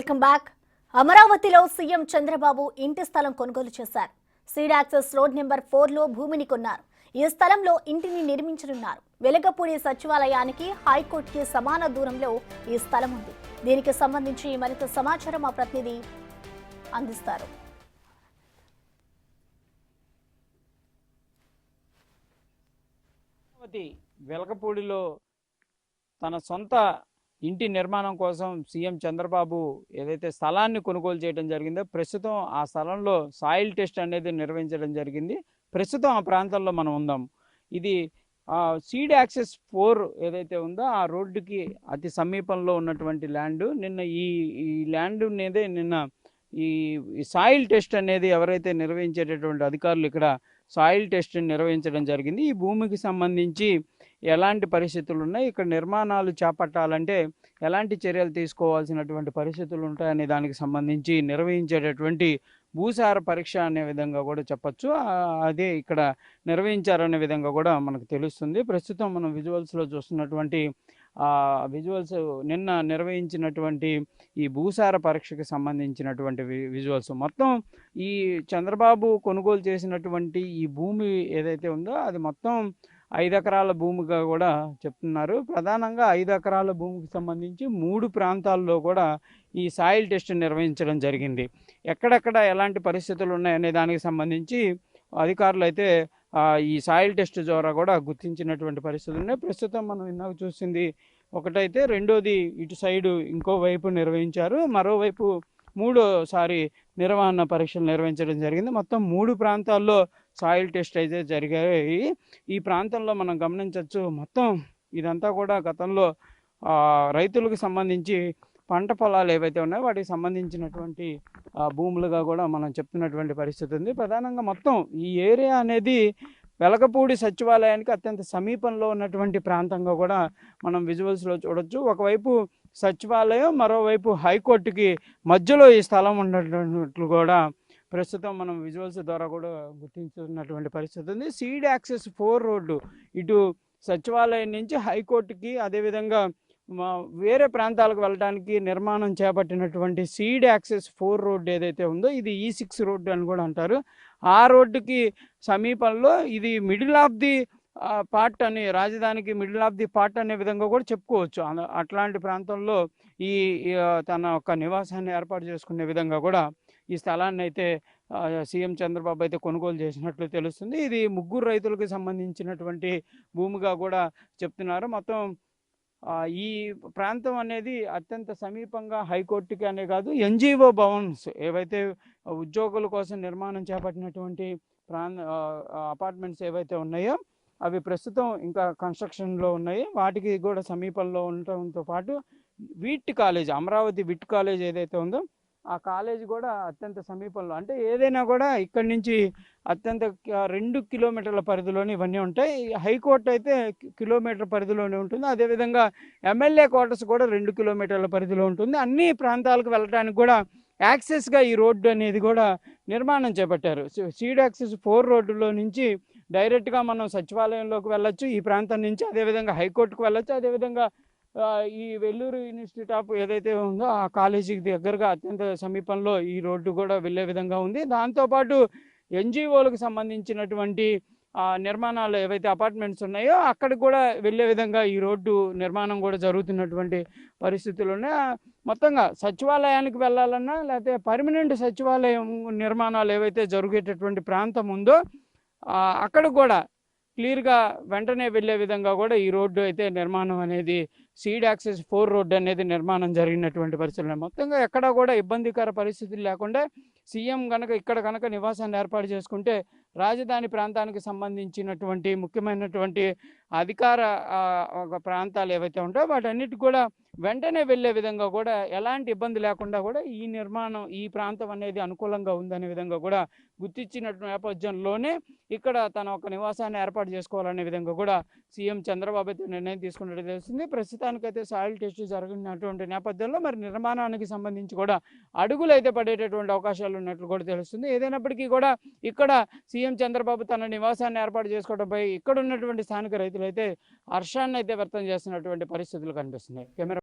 Welcome back. అమరావతిలో CM Chandrababu ఇంటి స్థలం కొనుగోలు చేశారు. సీడ్ యాక్సెస్ రోడ్ నెంబర్ 4లో భూమిని కొన్నారు. ఈ స్థలంలో ఇంటిని నిర్మించనున్నారు. వెలగపూడి సచివాలయానికి హైకోర్టుకి సమాన దూరంలో ఈ స్థలం ఉంది. దీనికి సంబంధించి మరింత సమాచారం మా ప్రతినిధి అందిస్తారు. వెలగపూడిలో తన సొంత ఇంటి నిర్మాణం కోసం సీఎం చంద్రబాబు ఏదైతే స్థలాన్ని కొనుగోలు చేయడం జరిగిందో ప్రస్తుతం ఆ స్థలంలో సాయిల్ టెస్ట్ అనేది నిర్వహించడం జరిగింది. ప్రస్తుతం ఆ ప్రాంతంలో మనం ఉందాం. ఇది సీడ్ యాక్సెస్ 4 ఏదైతే ఉందో ఆ రోడ్డుకి అతి సమీపంలో ఉన్నటువంటి ల్యాండ్. నిన్న ఈ ల్యాండ్ అనేది నిన్న ఈ సాయిల్ టెస్ట్ అనేది ఎవరైతే నిర్వహించేటటువంటి అధికారులు ఇక్కడ సాయిల్ టెస్ట్ నిర్వహించడం జరిగింది. ఈ భూమికి సంబంధించి ఎలాంటి పరిస్థితులు ఉన్నాయి, ఇక్కడ నిర్మాణాలు చేపట్టాలంటే ఎలాంటి చర్యలు తీసుకోవాల్సినటువంటి పరిస్థితులు ఉంటాయనే దానికి సంబంధించి నిర్వహించేటటువంటి భూసార పరీక్ష అనే విధంగా కూడా చెప్పచ్చు. అదే ఇక్కడ నిర్వహించారనే విధంగా కూడా మనకు తెలుస్తుంది. ప్రస్తుతం మనం విజువల్స్లో చూస్తున్నటువంటి విజువల్స్ నిన్న నిర్వహించినటువంటి ఈ భూసార పరీక్షకు సంబంధించినటువంటి విజువల్స్. మొత్తం ఈ చంద్రబాబు కొనుగోలు చేసినటువంటి ఈ భూమి ఏదైతే ఉందో అది మొత్తం 5 ఎకరాల భూమిగా కూడా చెప్తున్నారు. ప్రధానంగా 5 ఎకరాల భూమికి సంబంధించి 3 ప్రాంతాల్లో కూడా ఈ సాయిల్ టెస్ట్ నిర్వహించడం జరిగింది. ఎక్కడెక్కడ ఎలాంటి పరిస్థితులు ఉన్నాయనే దానికి సంబంధించి అధికారులు అయితే ఈ సాయిల్ టెస్ట్ ద్వారా కూడా గుర్తించినటువంటి పరిస్థితులు ఉన్నాయి. ప్రస్తుతం మనం ఇందాక చూసింది ఒకటైతే, రెండోది ఇటు సైడు ఇంకో వైపు నిర్వహించారు, మరోవైపు మూడోసారి నిర్వహణ పరీక్షలు నిర్వహించడం జరిగింది. మొత్తం 3 ప్రాంతాల్లో సాయిల్ టెస్ట్ అయితే జరిగాయి. ఈ ప్రాంతంలో మనం గమనించవచ్చు, మొత్తం ఇదంతా కూడా గతంలో రైతులకు సంబంధించి పంట పొలాలు ఏవైతే ఉన్నాయో వాటికి సంబంధించినటువంటి భూములుగా కూడా మనం చెప్తున్నటువంటి పరిస్థితి ఉంది. ప్రధానంగా మొత్తం ఈ ఏరియా అనేది వెలగపూడి సచివాలయానికి అత్యంత సమీపంలో ఉన్నటువంటి ప్రాంతంగా కూడా మనం విజువల్స్లో చూడొచ్చు. ఒకవైపు సచివాలయం, మరోవైపు హైకోర్టుకి మధ్యలో ఈ స్థలం ఉన్నట్లు కూడా ప్రస్తుతం మనం విజువల్స్ ద్వారా కూడా గుర్తించున్నటువంటి పరిస్థితి ఉంది. సీడ్ యాక్సెస్ 4 రోడ్డు ఇటు సచివాలయం నుంచి హైకోర్టుకి, అదేవిధంగా వేరే ప్రాంతాలకు వెళ్ళడానికి నిర్మాణం చేపట్టినటువంటి సీడ్ యాక్సెస్ 4 రోడ్డు ఏదైతే ఉందో ఇది E6 రోడ్డు అని కూడా అంటారు. ఆ రోడ్డుకి సమీపంలో ఇది మిడిల్ ఆఫ్ ది పార్ట్ అని, రాజధానికి మిడిల్ ఆఫ్ ది పార్ట్ అనే విధంగా కూడా చెప్పుకోవచ్చు. అట్లాంటి ప్రాంతంలో ఈ తన ఒక నివాసాన్ని ఏర్పాటు చేసుకునే విధంగా కూడా ఈ స్థలాన్ని అయితే సీఎం చంద్రబాబు అయితే కొనుగోలు చేసినట్లు తెలుస్తుంది. ఇది 3 రైతులకు సంబంధించినటువంటి భూమిగా కూడా చెప్తున్నారు. మొత్తం ఈ ప్రాంతం అనేది అత్యంత సమీపంగా హైకోర్టుకి అనే కాదు, NGO భవన్స్ ఏవైతే ఉద్యోగుల కోసం నిర్మాణం చేపట్టినటువంటి అపార్ట్మెంట్స్ ఏవైతే ఉన్నాయో అవి ప్రస్తుతం ఇంకా కన్స్ట్రక్షన్లో ఉన్నాయి. వాటికి కూడా సమీపంలో ఉండటంతో పాటు విట్ కాలేజ్, అమరావతి విట్ కాలేజ్ ఏదైతే ఉందో ఆ కాలేజ్ కూడా అత్యంత సమీపంలో, అంటే ఏదైనా కూడా ఇక్కడి నుంచి అత్యంత 2 కిలోమీటర్ల పరిధిలోనే ఇవన్నీ ఉంటాయి. హైకోర్టు అయితే కిలోమీటర్ పరిధిలోనే ఉంటుంది. అదేవిధంగా ఎమ్మెల్యే క్వార్టర్స్ కూడా 2 కిలోమీటర్ల పరిధిలో ఉంటుంది. అన్ని ప్రాంతాలకు వెళ్ళడానికి కూడా యాక్సెస్గా ఈ రోడ్డు అనేది కూడా నిర్మాణం చేపట్టారు. సీడ్ యాక్సెస్ 4 రోడ్డులో నుంచి డైరెక్ట్గా మనం సచివాలయంలోకి వెళ్ళొచ్చు ఈ ప్రాంతం నుంచి, అదేవిధంగా హైకోర్టుకు వెళ్ళొచ్చు, అదేవిధంగా ఈ వెల్లూరు ఇన్స్టిట్యూట్ ఆఫ్ ఏదైతే ఉందో ఆ కాలేజీకి దగ్గరగా అత్యంత సమీపంలో ఈ రోడ్డు కూడా వెళ్ళే విధంగా ఉంది. దాంతోపాటు NGOలకు సంబంధించినటువంటి నిర్మాణాలు ఏవైతే అపార్ట్మెంట్స్ ఉన్నాయో అక్కడికి కూడా వెళ్ళే విధంగా ఈ రోడ్డు నిర్మాణం కూడా జరుగుతున్నటువంటి పరిస్థితులు ఉన్నాయి. మొత్తంగా సచివాలయానికి వెళ్ళాలన్నా లేకపోతే పర్మనెంట్ సచివాలయం నిర్మాణాలు ఏవైతే జరిగేటటువంటి ప్రాంతం ఉందో అక్కడ కూడా క్లియర్గా వెంటనే వెళ్ళే విధంగా కూడా ఈ రోడ్డు అయితే నిర్మాణం అనేది సీడ్ యాక్సెస్ 4 రోడ్డు అనేది నిర్మాణం జరిగినటువంటి పరిస్థితులు. మొత్తంగా ఎక్కడా కూడా ఇబ్బందికర పరిస్థితులు లేకుండా సీఎం ఇక్కడ నివాసాన్ని ఏర్పాటు చేసుకుంటే రాజధాని ప్రాంతానికి సంబంధించినటువంటి ముఖ్యమైనటువంటి అధికార ప్రాంతాలు ఏవైతే ఉంటాయో వాటన్నిటి కూడా వెంటనే వెళ్ళే విధంగా కూడా ఎలాంటి ఇబ్బంది లేకుండా కూడా ఈ నిర్మాణం, ఈ ప్రాంతం అనేది అనుకూలంగా ఉందనే విధంగా కూడా గుర్తించినటువంటి నేపథ్యంలోనే ఇక్కడ తన ఒక నివాసాన్ని ఏర్పాటు చేసుకోవాలనే విధంగా కూడా సీఎం చంద్రబాబు అయితే నిర్ణయం తీసుకున్నట్టు తెలుస్తుంది. ప్రస్తుతానికైతే సాయిల్ టెస్ట్ జరిగినటువంటి నేపథ్యంలో మరి నిర్మాణానికి సంబంధించి కూడా అడుగులు అయితే పడేటటువంటి అవకాశాలు ఉన్నట్లు కూడా తెలుస్తుంది. ఏదైనప్పటికీ కూడా ఇక్కడ సీఎం చంద్రబాబు తన నివాసాన్ని ఏర్పాటు చేసుకోవడంపై ఇక్కడ ఉన్నటువంటి స్థానిక రైతులు అయితే హర్షాన్ని అయితే వ్యక్తం చేస్తున్నటువంటి పరిస్థితులు కనిపిస్తున్నాయి. కెమెరా